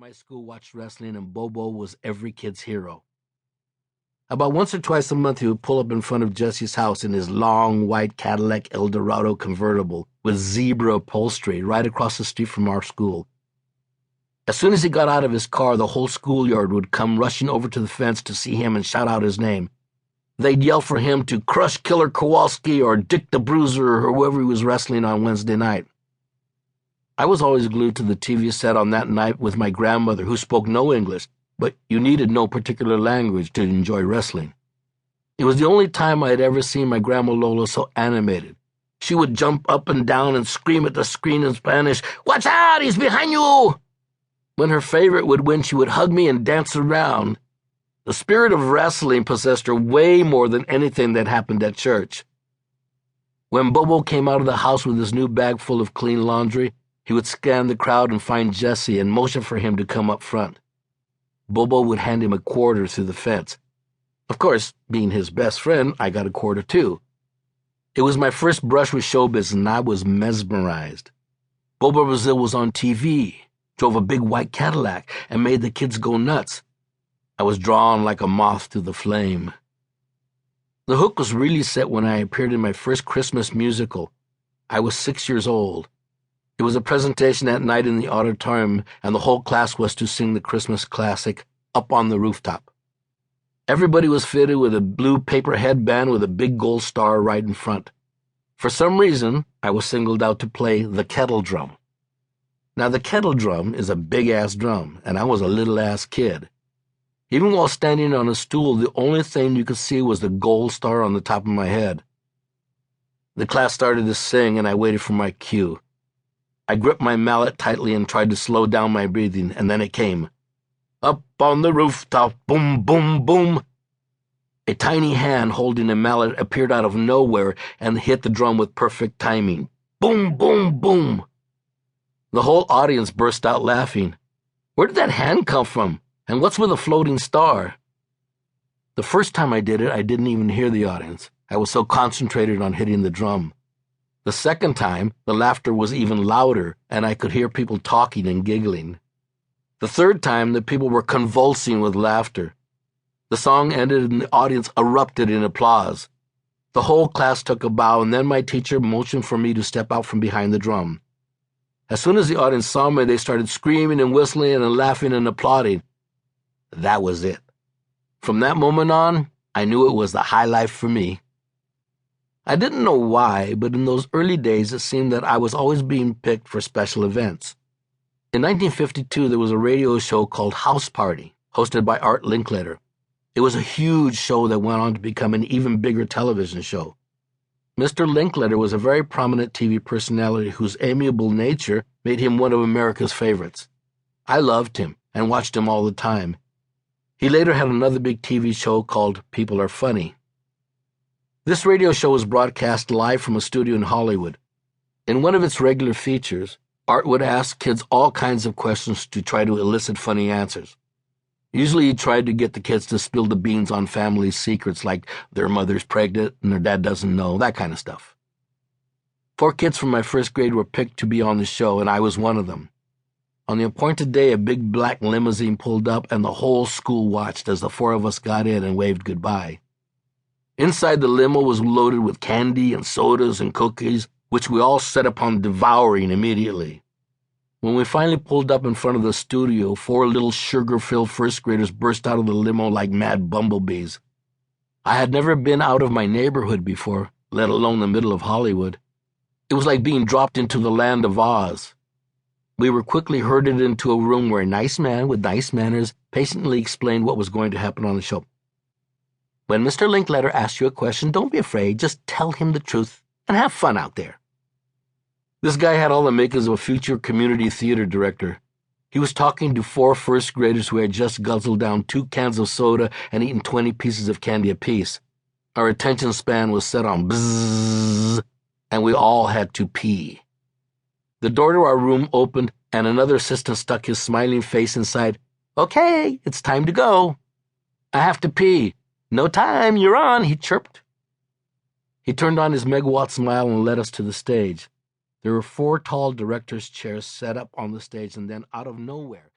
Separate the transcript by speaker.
Speaker 1: my school watched wrestling, and Bobo was every kid's hero. About once or twice a month, he would pull up in front of Jesse's house in his long, white Cadillac Eldorado convertible with zebra upholstery right across the street from our school. As soon as he got out of his car, the whole schoolyard would come rushing over to the fence to see him and shout out his name. They'd yell for him to crush Killer Kowalski or Dick the Bruiser or whoever he was wrestling on Wednesday night. I was always glued to the TV set on that night with my grandmother, who spoke no English, but you needed no particular language to enjoy wrestling. It was the only time I had ever seen my Grandma Lola so animated. She would jump up and down and scream at the screen in Spanish, "Watch out, he's behind you!" When her favorite would win, she would hug me and dance around. The spirit of wrestling possessed her way more than anything that happened at church. When Bobo came out of the house with his new bag full of clean laundry, he would scan the crowd and find Jesse and motion for him to come up front. Bobo would hand him a quarter through the fence. Of course, being his best friend, I got a quarter too. It was my first brush with showbiz, and I was mesmerized. Bobo Brazil was on TV, drove a big white Cadillac, and made the kids go nuts. I was drawn like a moth to the flame. The hook was really set when I appeared in my first Christmas musical. I was 6 years old. It was a presentation that night in the auditorium, and the whole class was to sing the Christmas classic, Up on the Rooftop. Everybody was fitted with a blue paper headband with a big gold star right in front. For some reason, I was singled out to play the kettle drum. Now, the kettle drum is a big-ass drum, and I was a little-ass kid. Even while standing on a stool, the only thing you could see was the gold star on the top of my head. The class started to sing, and I waited for my cue. I gripped my mallet tightly and tried to slow down my breathing, and then it came. Up on the rooftop, boom, boom, boom. A tiny hand holding a mallet appeared out of nowhere and hit the drum with perfect timing. Boom, boom, boom. The whole audience burst out laughing. Where did that hand come from? And what's with a floating star? The first time I did it, I didn't even hear the audience. I was so concentrated on hitting the drum. The second time, the laughter was even louder, and I could hear people talking and giggling. The third time, the people were convulsing with laughter. The song ended and the audience erupted in applause. The whole class took a bow, and then my teacher motioned for me to step out from behind the drum. As soon as the audience saw me, they started screaming and whistling and laughing and applauding. That was it. From that moment on, I knew it was the high life for me. I didn't know why, but in those early days it seemed that I was always being picked for special events. In 1952, there was a radio show called House Party, hosted by Art Linkletter. It was a huge show that went on to become an even bigger television show. Mr. Linkletter was a very prominent TV personality whose amiable nature made him one of America's favorites. I loved him and watched him all the time. He later had another big TV show called People Are Funny. This radio show was broadcast live from a studio in Hollywood. In one of its regular features, Art would ask kids all kinds of questions to try to elicit funny answers. Usually he tried to get the kids to spill the beans on family secrets like their mother's pregnant and their dad doesn't know, that kind of stuff. 4 kids from my first grade were picked to be on the show, and I was one of them. On the appointed day, a big black limousine pulled up, and the whole school watched as the 4 of us got in and waved goodbye. Inside the limo was loaded with candy and sodas and cookies, which we all set upon devouring immediately. When we finally pulled up in front of the studio, 4 little sugar-filled first graders burst out of the limo like mad bumblebees. I had never been out of my neighborhood before, let alone the middle of Hollywood. It was like being dropped into the land of Oz. We were quickly herded into a room where a nice man with nice manners patiently explained what was going to happen on the show. When Mr. Linkletter asks you a question, don't be afraid. Just tell him the truth and have fun out there. This guy had all the makings of a future community theater director. He was talking to 4 first graders who had just guzzled down 2 cans of soda and eaten 20 pieces of candy apiece. Our attention span was set on bzzz, and we all had to pee. The door to our room opened, and another assistant stuck his smiling face inside. "Okay, it's time to go." "I have to pee." "No time, you're on," he chirped. He turned on his megawatt smile and led us to the stage. There were 4 tall directors' chairs set up on the stage, and then out of nowhere,